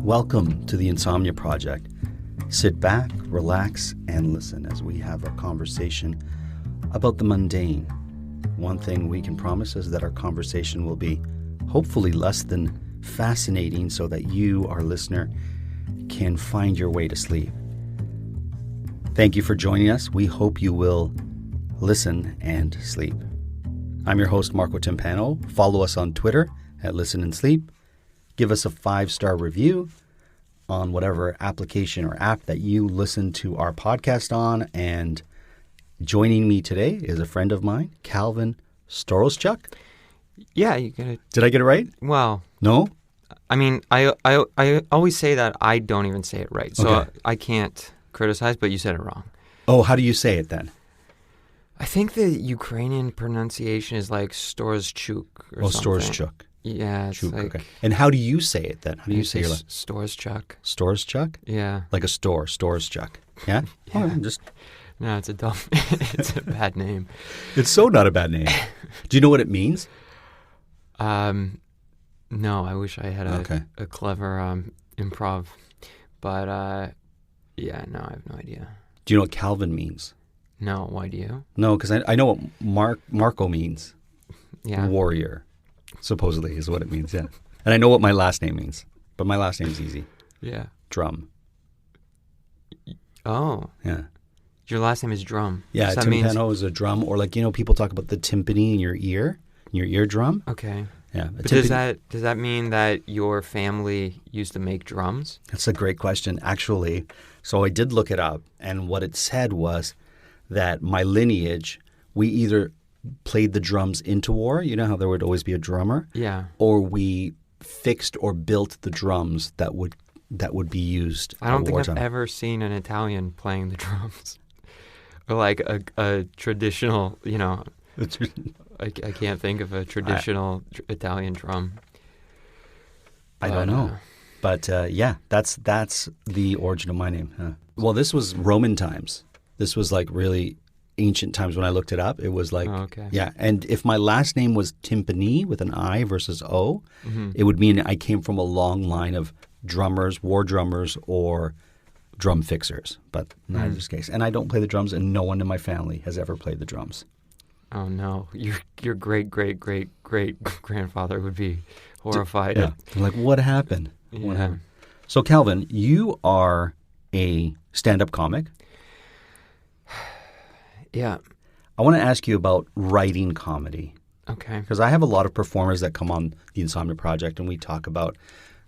Welcome to the Insomnia Project. Sit back, relax, and listen as we have a conversation about the mundane. One thing we can promise is that our conversation will be hopefully less than fascinating so that you, our listener, can find your way to sleep. Thank you for joining us. We hope you will listen and sleep. I'm your host, Marco Timpano. Follow us on Twitter at Listen and Sleep. Give us a 5-star review on whatever application or app that you listen to our podcast on. And joining me today is a friend of mine, Calvin Storoschuk. Yeah, you get it. Did I get it right? Well, no? I mean, I always say that I don't even say it right. So Okay. I can't criticize, but you said it wrong. Oh, how do you say it then? I think the Ukrainian pronunciation is like Storoschuk or something. Storoschuk. Yeah, it's like... Okay. And how do you say it then? How do you say your last? Storoschuk. Storoschuk? Yeah. Like a store, Storoschuk. Yeah? Yeah. Oh, just... No, it's a dumb... it's a bad name. It's so not a bad name. Do you know what it means? No, I wish I had a clever improv. But, yeah, no, I have no idea. Do you know what Calvin means? No, why do you? No, because I know what Marco means. Yeah. Warrior, supposedly, is what it means, yeah. And I know what my last name means, but my last name's easy. Yeah. Drum. Oh. Yeah. Your last name is Drum. Yeah, so timpano is a drum, or like, people talk about the timpani in your eardrum. Okay. Yeah. But does that mean that your family used to make drums? That's a great question, actually. So I did look it up, and what it said was that my lineage, we either played the drums into war, you know how there would always be a drummer? Yeah. Or we fixed or built the drums that would be used I don't at think wartime. I've ever seen an Italian playing the drums. Or like a traditional, I can't think of a traditional Italian drum. I don't know. But yeah, that's the origin of my name. Huh. Well, this was Roman times. This was like really ancient times when I looked it up. It was like, yeah. And if my last name was Timpani with an I versus O, it would mean I came from a long line of drummers, war drummers, or drum fixers. But not in this case. And I don't play the drums, and no one in my family has ever played the drums. Oh no, your great grandfather would be horrified. Yeah. Like, what happened? Yeah. What happened? So, Calvin, you are a stand-up comic. Yeah. I want to ask you about writing comedy. Okay. Because I have a lot of performers that come on the Insomnia Project, and we talk about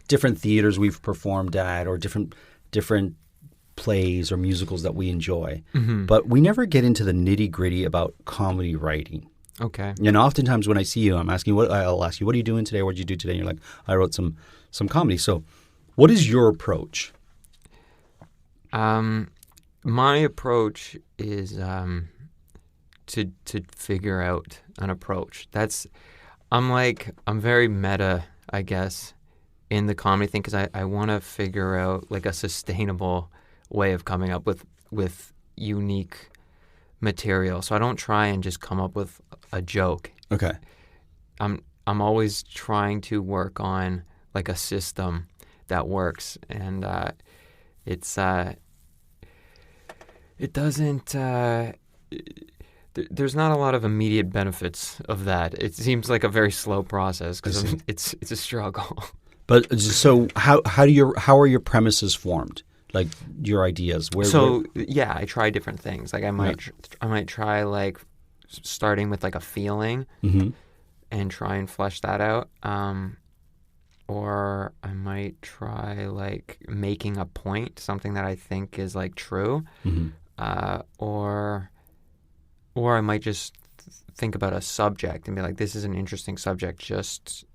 different theaters we've performed at, or different plays or musicals that we enjoy. But we never get into the nitty-gritty about comedy writing. Okay. And oftentimes when I see you, I'll ask you, what are you doing today? What did you do today? And you're like, I wrote some comedy. So what is your approach? My approach is to figure out an approach. I'm very meta, I guess, in the comedy thing, because I want to figure out like a sustainable way of coming up with unique material. So I don't try and just come up with a joke. Okay. I'm always trying to work on like a system that works, and it doesn't. There's not a lot of immediate benefits of that. It seems like a very slow process because it's a struggle. But so how are your premises formed? Like your ideas? Yeah, I try different things. Like I might try like starting with like a feeling and try and flesh that out. Or I might try like making a point, something that I think is like true. Or I might just think about a subject and be like, this is an interesting subject, just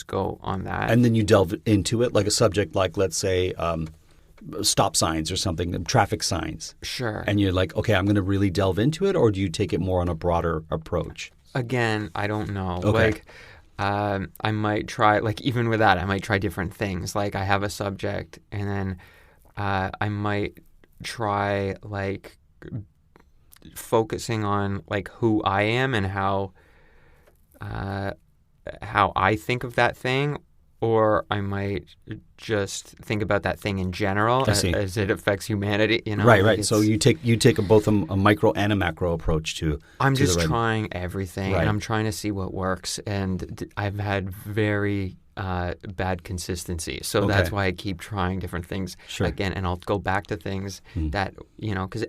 go on that. And then you delve into it, like a subject like, let's say, stop signs or something, traffic signs. Sure. And you're like, okay, I'm going to really delve into it, or do you take it more on a broader approach? Again, I don't know. Okay. Like, I might try, like even with that, I might try different things. Like I have a subject, and then I might try like focusing on like who I am and how I think of that thing, or I might just think about that thing in general I see. as it affects humanity. You know, Right, like right. So you take both a micro and a macro approach to. I'm to just the writing. trying everything, Right. and I'm trying to see what works. And I've had very bad consistency, so that's Okay. why I keep trying different things Sure. again. And I'll go back to things that because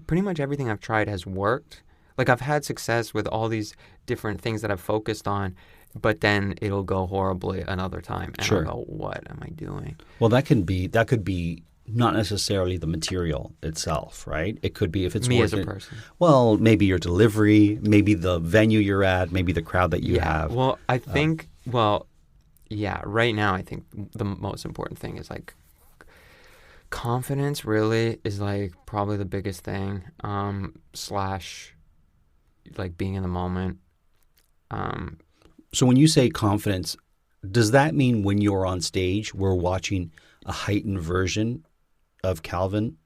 pretty much everything I've tried has worked. Like I've had success with all these different things that I've focused on, but then it'll go horribly another time, and Sure. I'll go, "What am I doing?" Well, that could be not necessarily the material itself, right? It could be if it's Me as a working- person. Well, maybe your delivery, maybe the venue you're at, maybe the crowd that you have. Well, I think, right now I think the most important thing is like confidence really is like probably the biggest thing, slash like being in the moment. So when you say confidence, does that mean when you're on stage, we're watching a heightened version of Calvin?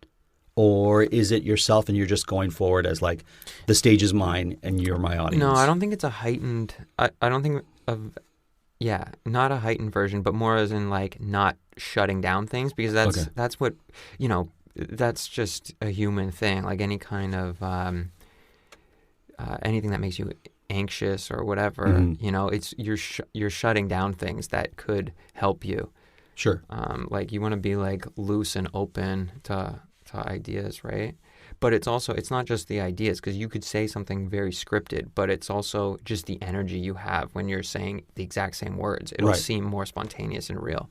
Or is it yourself and you're just going forward as like, the stage is mine and you're my audience? No, I don't think it's a heightened, I don't think of, not a heightened version, but more as in like not shutting down things, because Okay. that's what, that's just a human thing. Like any kind of, anything that makes you anxious or whatever, it's you're shutting down things that could help you. Sure. Like you want to be like loose and open to ideas, right? But it's not just the ideas, because you could say something very scripted, but it's also just the energy you have when you're saying the exact same words. It'll Right. seem more spontaneous and real.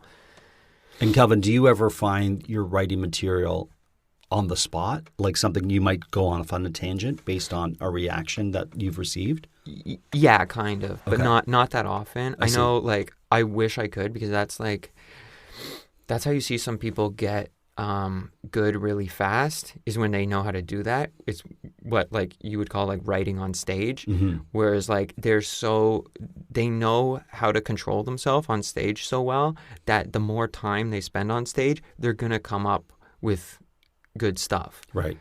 And Calvin, do you ever find you're writing material on the spot? Like something you might go off on a tangent based on a reaction that you've received? Yeah, kind of, but Okay. not that often. I I see. know, like, I wish I could, because that's how you see some people get good really fast, is when they know how to do that. It's what like you would call like writing on stage, whereas like they know how to control themselves on stage so well that the more time they spend on stage, they're gonna come up with good stuff. Right.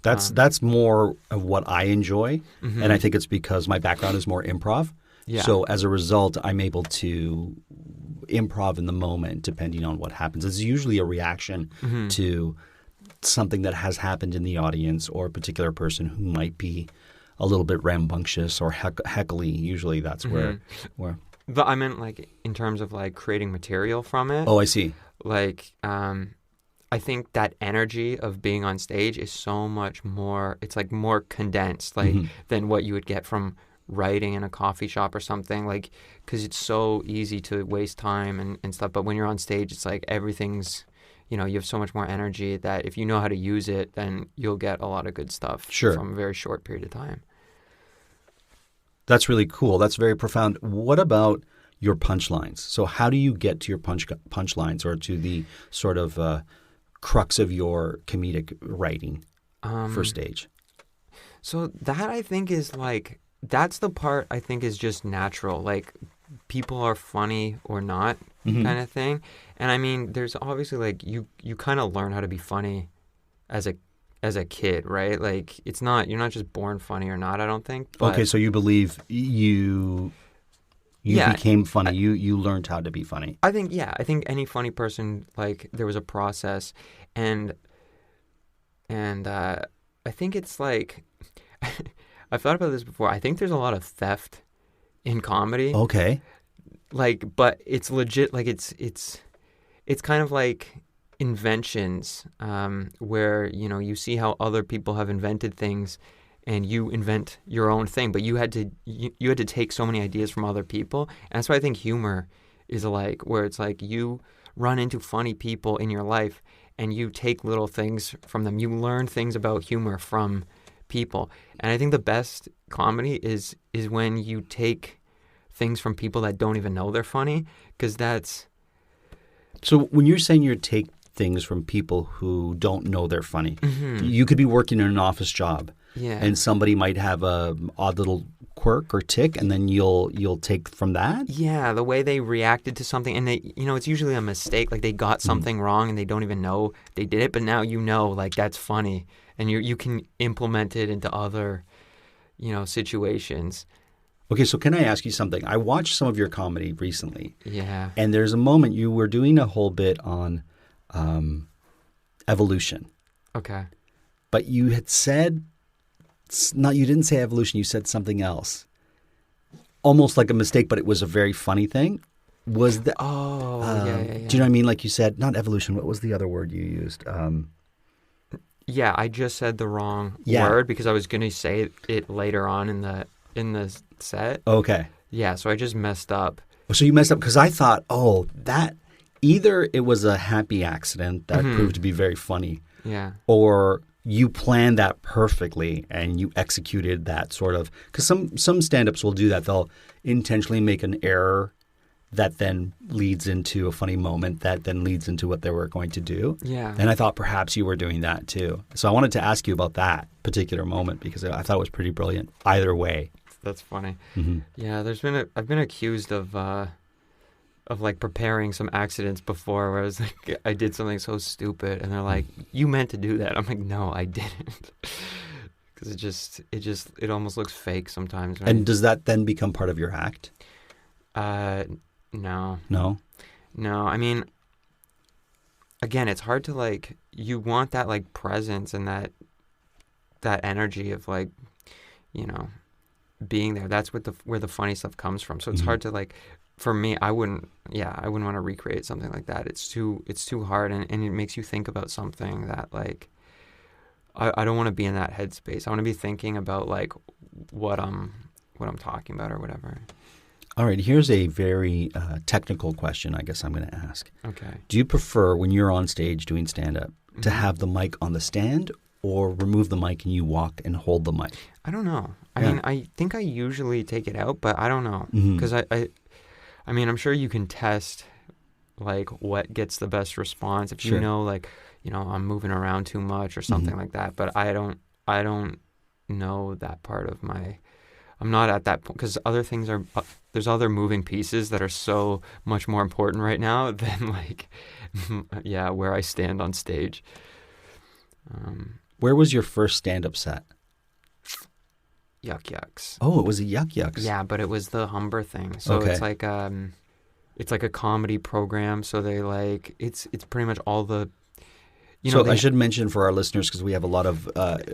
That's That's more of what I enjoy, and I think it's because my background is more improv. Yeah. So as a result, I'm able to improv in the moment depending on what happens. It's usually a reaction to something that has happened in the audience or a particular person who might be a little bit rambunctious or heckly. Usually that's where. But I meant like in terms of like creating material from it. Oh, I see. Like I think that energy of being on stage is so much more, it's like more condensed than what you would get from writing in a coffee shop or something, like, because it's so easy to waste time and stuff. But when you're on stage, it's like everything's, you have so much more energy that if you know how to use it, then you'll get a lot of good stuff from a very short period of time. That's really cool. That's very profound. What about your punchlines? So how do you get to your punchlines or to the sort of crux of your comedic writing for stage? So that I think is like, that's the part I think is just natural. Like people are funny or not kind of thing. And I mean, there's obviously like you kind of learn how to be funny as a kid, right? Like you're not just born funny or not, I don't think. But Okay, so you believe you became funny. You learned how to be funny. I think any funny person, like there was a process, and I think it's like I've thought about this before. I think there's a lot of theft in comedy. Okay. Like, but it's legit. Like it's kind of like inventions, where you see how other people have invented things, and you invent your own thing. But you had to take so many ideas from other people, and that's why I think humor is like, where it's like you run into funny people in your life, and you take little things from them. You learn things about humor from people. And I think the best comedy is when you take things from people that don't even know they're funny, because that's... So when you're saying you take things from people who don't know they're funny, you could be working in an office job, and somebody might have a odd little quirk or tick, and then you'll take from that? Yeah, the way they reacted to something, and they, it's usually a mistake. Like they got something wrong and they don't even know they did it, but now like that's funny, and you can implement it into other, situations. Okay, so can I ask you something? I watched some of your comedy recently, Yeah. and there's a moment you were doing a whole bit on evolution, Okay. but you had said, not you didn't say evolution, you said something else. Almost like a mistake, but it was a very funny thing. Was that? Oh, yeah. Do you know what I mean? Like you said, not evolution. What was the other word you used? Yeah, I just said the wrong Yeah. word because I was going to say it later on in the set. Okay. Yeah, so I just messed up. So you messed up because I thought, that either it was a happy accident that proved to be very funny, Yeah. or you planned that perfectly and you executed that sort of. Because some stand-ups will do that. They'll intentionally make an error that then leads into a funny moment that then leads into what they were going to do. Yeah. And I thought perhaps you were doing that too. So I wanted to ask you about that particular moment because I thought it was pretty brilliant either way. That's funny. Mm-hmm. Yeah, I've been accused of like preparing some accidents before where I was like I did something so stupid and they're like, "You meant to do that." I'm like, "No, I didn't." Cuz it almost looks fake sometimes. Right? And does that then become part of your act? No. No? No, I mean, again, it's hard to like. You want that like presence and that energy of like, being there. That's what where the funny stuff comes from. So it's hard to like. For me, I wouldn't want to recreate something like that. It's too hard, and it makes you think about something that like. I don't want to be in that headspace. I want to be thinking about like what I'm talking about or whatever. All right, here's a very technical question I guess I'm going to ask. Okay. Do you prefer when you're on stage doing stand-up to have the mic on the stand or remove the mic and you walk and hold the mic? I don't know. I mean, I think I usually take it out, but I don't know. Because I mean, I'm sure you can test like what gets the best response if you know like, I'm moving around too much or something like that, but I don't know that part of I'm not at that point because other things there's other moving pieces that are so much more important right now than like, where I stand on stage. Where was your first stand-up set? Yuck Yucks. Oh, it was a Yuck Yucks. Yeah, but it was the Humber thing. So it's like a comedy program. So they like it's pretty much all the. I should mention for our listeners, because we have a lot of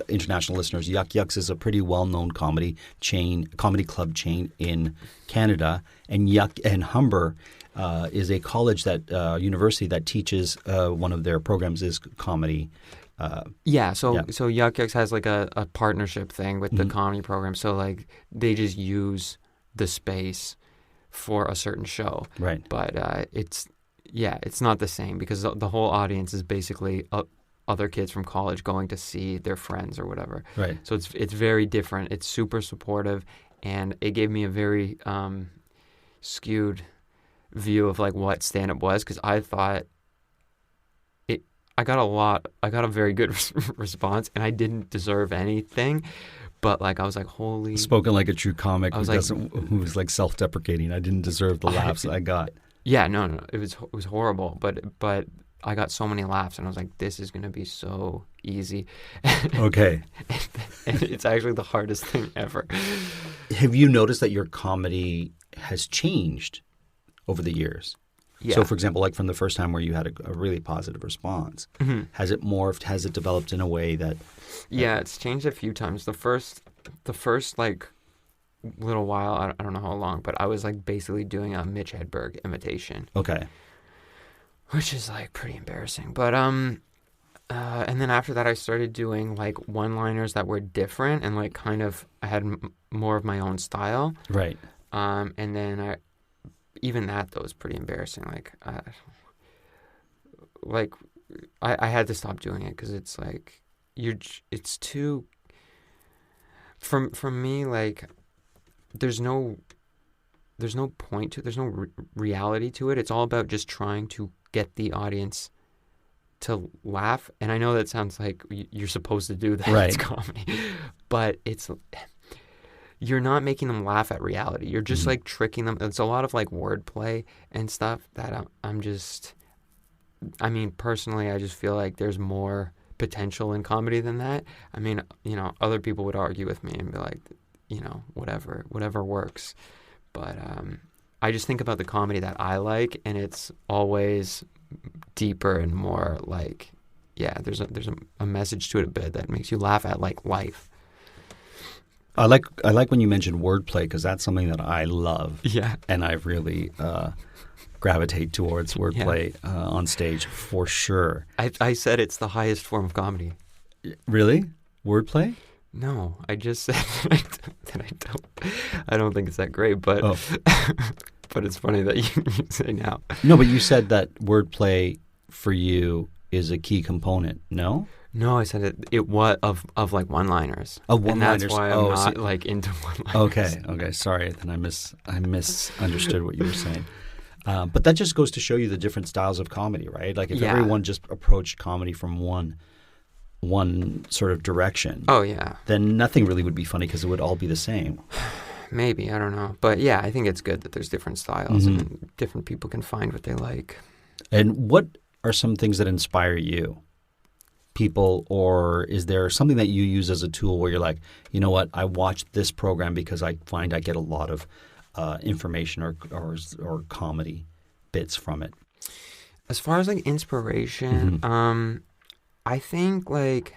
international listeners, Yuck Yucks is a pretty well-known comedy club chain in Canada, and Humber is a college university that teaches one of their programs is comedy. So Yuck Yucks has like a partnership thing with the comedy program. So like they just use the space for a certain show, right? But it's not the same because the whole audience is basically other kids from college going to see their friends or whatever. Right. So it's very different. It's super supportive, and it gave me a very skewed view of like what stand-up was because I thought I got a very good response, and I didn't deserve anything. But like I was like, holy. Spoken like a true comic who's like self-deprecating. I didn't deserve the laughs I got. Yeah, no, it was horrible, but I got so many laughs, and I was like, this is gonna be so easy. Okay. And it's actually the hardest thing ever. Have you noticed that your comedy has changed over the years? Yeah. So, for example, like from the first time where you had a really positive response, has it morphed? Has it developed in a way that? Yeah, it's changed a few times. The first like little while, I don't know how long, but I was like basically doing a Mitch Hedberg imitation. Okay. Which is like pretty embarrassing. But and then after that I started doing like one-liners that were different and like kind of I had more of my own style. Right. And then even that though was pretty embarrassing. Like I had to stop doing it because it's like it's too. For me, like there's no point to, there's no reality to it. It's all about just trying to get the audience to laugh. And I know that sounds like you're supposed to do that. Right. It's comedy, but you're not making them laugh at reality. You're just like tricking them. It's a lot of like wordplay and stuff that personally, I just feel like there's more potential in comedy than that. I mean, other people would argue with me and be like, whatever works. But I just think about the comedy that I like, and it's always deeper and more like, there's a message to it a bit that makes you laugh at like life. I like when you mentioned wordplay, because that's something that I love. Yeah. And I really gravitate towards wordplay on stage for sure. I said it's the highest form of comedy. Really? Wordplay? No, I just said that I don't think it's that great, but but it's funny that you say now. No, but you said that wordplay for you is a key component. No? No, I said it was of like one-liners. Of one-liners. And that's why I'm not like into one-liners. Okay. Sorry, then I misunderstood what you were saying. But that just goes to show you the different styles of comedy, right? Like if everyone just approached comedy from one sort of direction, then nothing really would be funny because it would all be the same. Maybe, I don't know. But yeah, I think it's good that there's different styles and different people can find what they like. And what are some things that inspire you? People, or is there something that you use as a tool where you're like, you know what, I watched this program because I find I get a lot of information or comedy bits from it? As far as like inspiration, I think like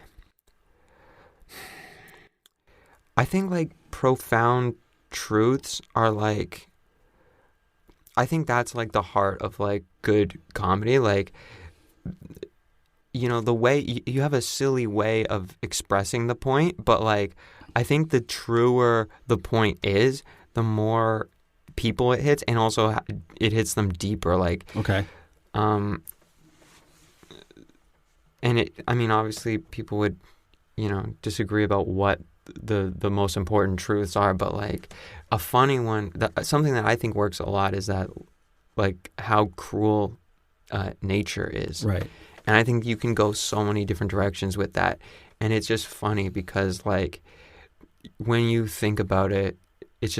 profound truths are like, I think that's like the heart of like good comedy. Like, the way you have a silly way of expressing the point, but like I think the truer the point is, the more people it hits, and also it hits them deeper. Like, okay. And obviously people would, disagree about what the most important truths are, but like a funny one, something that I think works a lot is that like how cruel nature is. Right. And I think you can go so many different directions with that. And it's just funny because like when you think about it, it's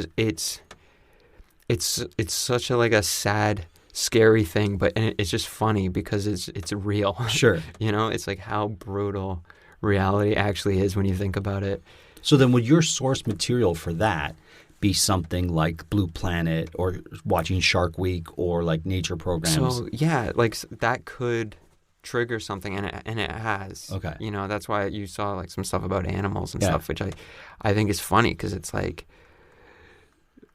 such a sad, scary thing, but it's just funny because it's real. Sure. It's like how brutal reality actually is when you think about it. So then would your source material for that be something like Blue Planet or watching Shark Week or like nature programs? So yeah, like that could trigger something, and it has. Okay. That's why you saw like some stuff about animals and stuff, which I think is funny because it's like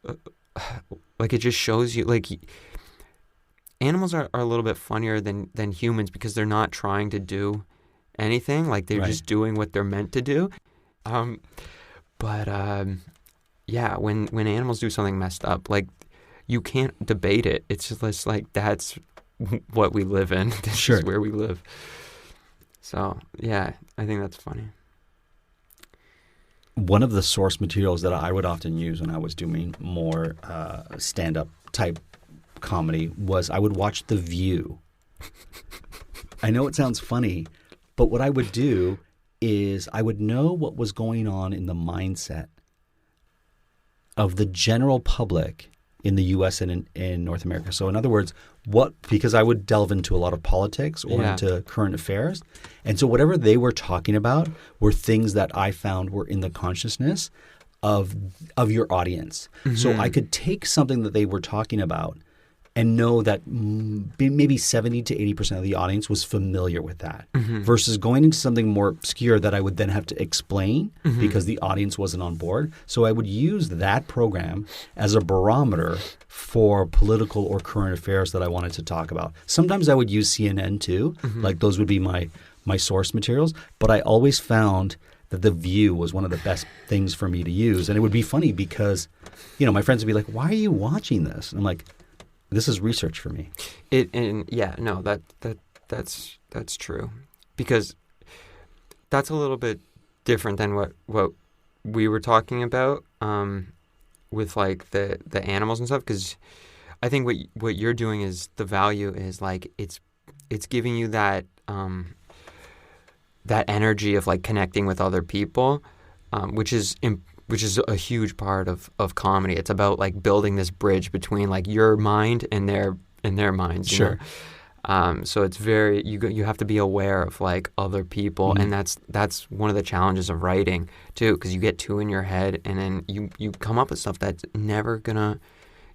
it just shows you like animals are a little bit funnier than humans because they're not trying to do anything. Like they're just doing what they're meant to do. When animals do something messed up, like you can't debate it. It's just like that's what we live in. This is where we live. So yeah, I think that's funny. One of the source materials that I would often use when I was doing more stand-up type comedy was I would watch The View. I know it sounds funny, but what I would do is I would know what was going on in the mindset of the general public in the U.S. and in North America. So in other words, because I would delve into a lot of politics or into current affairs. And so whatever they were talking about were things that I found were in the consciousness of your audience. Mm-hmm. So I could take something that they were talking about and know that maybe 70 to 80% of the audience was familiar with that versus going into something more obscure that I would then have to explain because the audience wasn't on board. So I would use that program as a barometer for political or current affairs that I wanted to talk about. Sometimes I would use CNN too. Like those would be my source materials. But I always found that The View was one of the best things for me to use. And it would be funny because, my friends would be like, why are you watching this? And I'm like, this is research for me. That's true, because that's a little bit different than what we were talking about with like the animals and stuff. Because I think what you're doing is the value is like it's giving you that that energy of like connecting with other people, which is a huge part of comedy. It's about like building this bridge between like your mind and their minds. Sure. So it's very you have to be aware of like other people, and that's one of the challenges of writing too, because you get too in your head, and then you come up with stuff that's never gonna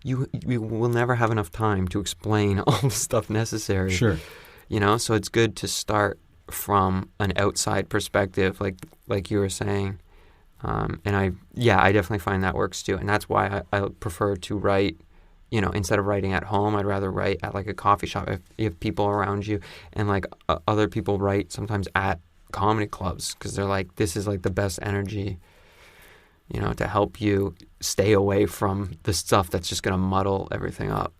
you will never have enough time to explain all the stuff necessary. Sure. So it's good to start from an outside perspective, like you were saying. And I definitely find that works too, and that's why I prefer to write. Instead of writing at home, I'd rather write at like a coffee shop if you have people around you, and like other people write sometimes at comedy clubs because they're like, this is like the best energy, to help you stay away from the stuff that's just going to muddle everything up,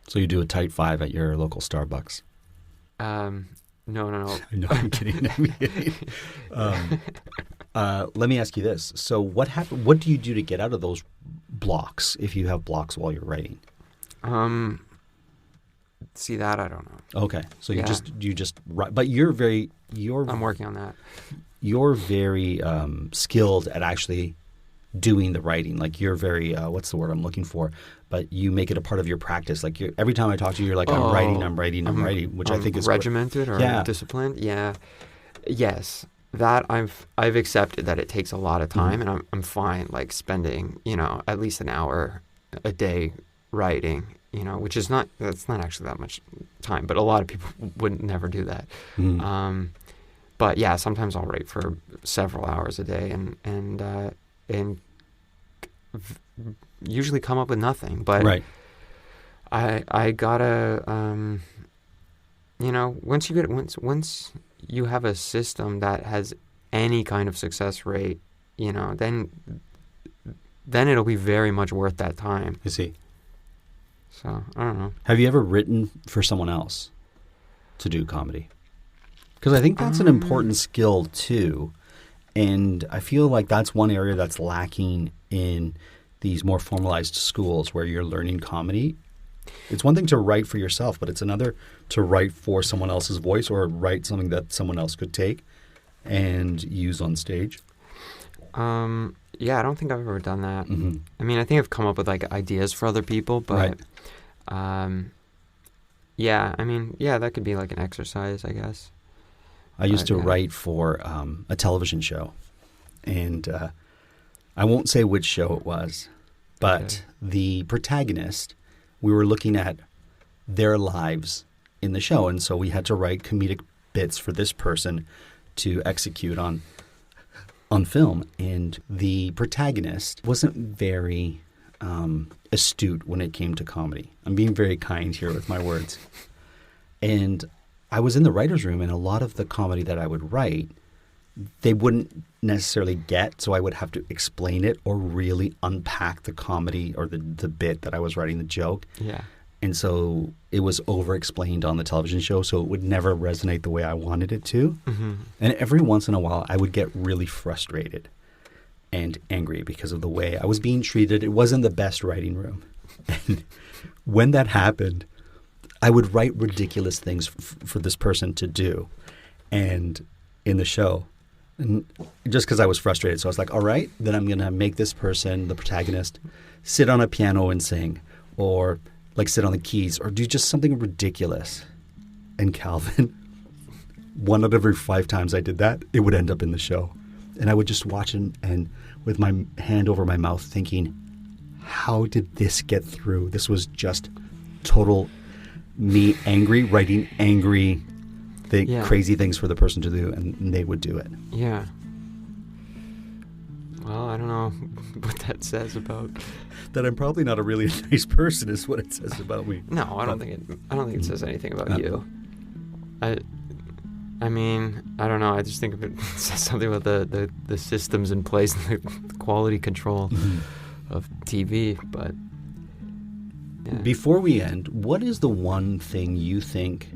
So you do a tight 5 at your local Starbucks? No. No, I'm kidding. Let me ask you this. So what do you do to get out of those blocks if you have blocks while you're writing? See that I don't know. Okay. So you just write, but I'm working on that. You're very skilled at actually doing the writing. Like you're very what's the word I'm looking for? But you make it a part of your practice. Like every time I talk to you, you're like, I'm writing, which I think is regimented or disciplined. Yeah. Yes. That I've accepted that it takes a lot of time, and I'm fine like spending at least an hour a day writing, which that's not actually that much time, but a lot of people would never do that. But yeah, sometimes I'll write for several hours a day and usually come up with nothing. But right. I gotta once you have a system that has any kind of success rate, then it'll be very much worth that time. I see. So, I don't know. Have you ever written for someone else to do comedy? Because I think that's an important skill too. And I feel like that's one area that's lacking in these more formalized schools where you're learning comedy. It's one thing to write for yourself, but it's another to write for someone else's voice or write something that someone else could take and use on stage. Yeah, I don't think I've ever done that. Mm-hmm. I mean, I think I've come up with like ideas for other people, but right. That could be like an exercise, I guess. I used to write for a television show, and I won't say which show it was, but the protagonist, we were looking at their lives in the show, and so we had to write comedic bits for this person to execute on film. And the protagonist wasn't very astute when it came to comedy. I'm being very kind here with my words. And I was in the writer's room, and a lot of the comedy that I would write, they wouldn't necessarily get, so I would have to explain it or really unpack the comedy or the bit that I was writing, the joke. Yeah. And so it was over-explained on the television show, so it would never resonate the way I wanted it to. Mm-hmm. And every once in a while, I would get really frustrated and angry because of the way I was being treated. It wasn't the best writing room. And when that happened, I would write ridiculous things for this person to do, and in the show, and just because I was frustrated. So I was like, all right, then I'm going to make this person, the protagonist, sit on a piano and sing, or like sit on the keys, or do just something ridiculous. And Calvin, 1 out of every 5 times I did that, it would end up in the show. And I would just watch and with my hand over my mouth thinking, how did this get through? This was just total me angry, writing angry, crazy things for the person to do, and they would do it. Yeah. Well, I don't know what that says about that. I'm probably not a really nice person, is what it says about me. No, I don't think it says anything about you. I mean, I don't know. I just think it says something about the systems in place and the quality control of TV. But yeah. Before we end, what is the one thing you think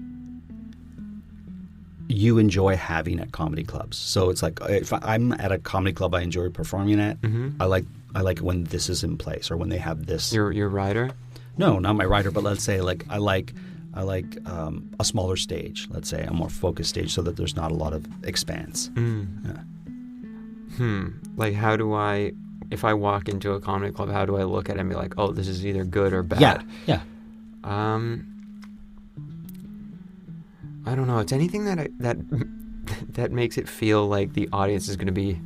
you enjoy having at comedy clubs? So it's like, if I'm at a comedy club I enjoy performing at, I like when this is in place, or when they have this. Your writer? No, not my writer, but let's say like I like a smaller stage, let's say a more focused stage, so that there's not a lot of expanse. Yeah. Like if I walk into a comedy club, how do I look at it and be like, oh, this is either good or bad? Yeah. I don't know. It's anything that makes it feel like the audience is going to be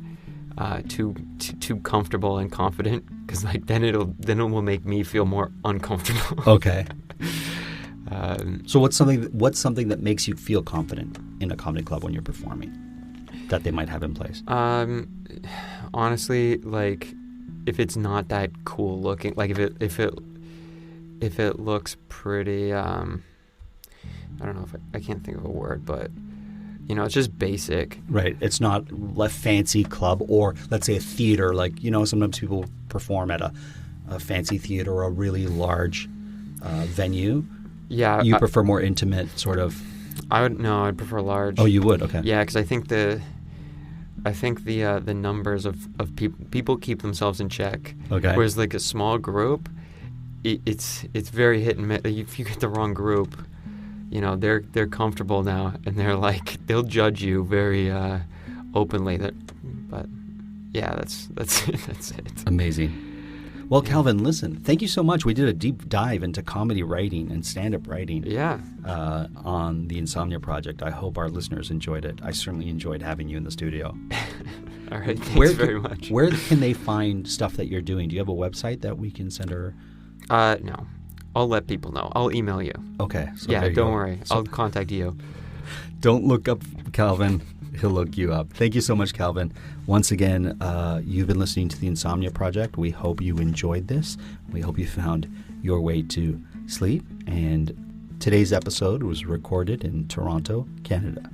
too comfortable and confident, because like then it will make me feel more uncomfortable. Okay. So what's something that makes you feel confident in a comedy club when you're performing that they might have in place? Honestly, like if it's not that cool looking, like if it looks pretty, I don't know if I can't think of a word, but you know, it's just basic. Right. It's not a fancy club, or let's say a theater. Like, you know, sometimes people perform at a fancy theater or a really large venue. Yeah. You prefer more intimate sort of? I'd prefer large. Oh, you would? Okay. Yeah, because I think the numbers of people keep themselves in check. Okay. Whereas like a small group, it's very hit and miss. If you get the wrong group, you know, they're comfortable now, and they'll judge you very openly. But yeah, that's it. Amazing. Well, Calvin, listen, thank you so much. We did a deep dive into comedy writing and stand-up writing on the Insomnia Project. I hope our listeners enjoyed it. I certainly enjoyed having you in the studio. All right, thanks very much. Where can they find stuff that you're doing? Do you have a website that we can send her? No. I'll let people know. I'll email you. Okay. So yeah, don't worry. I'll contact you. Don't look up Calvin. He'll look you up. Thank you so much, Calvin. Once again, you've been listening to the Insomnia Project. We hope you enjoyed this. We hope you found your way to sleep. And today's episode was recorded in Toronto, Canada.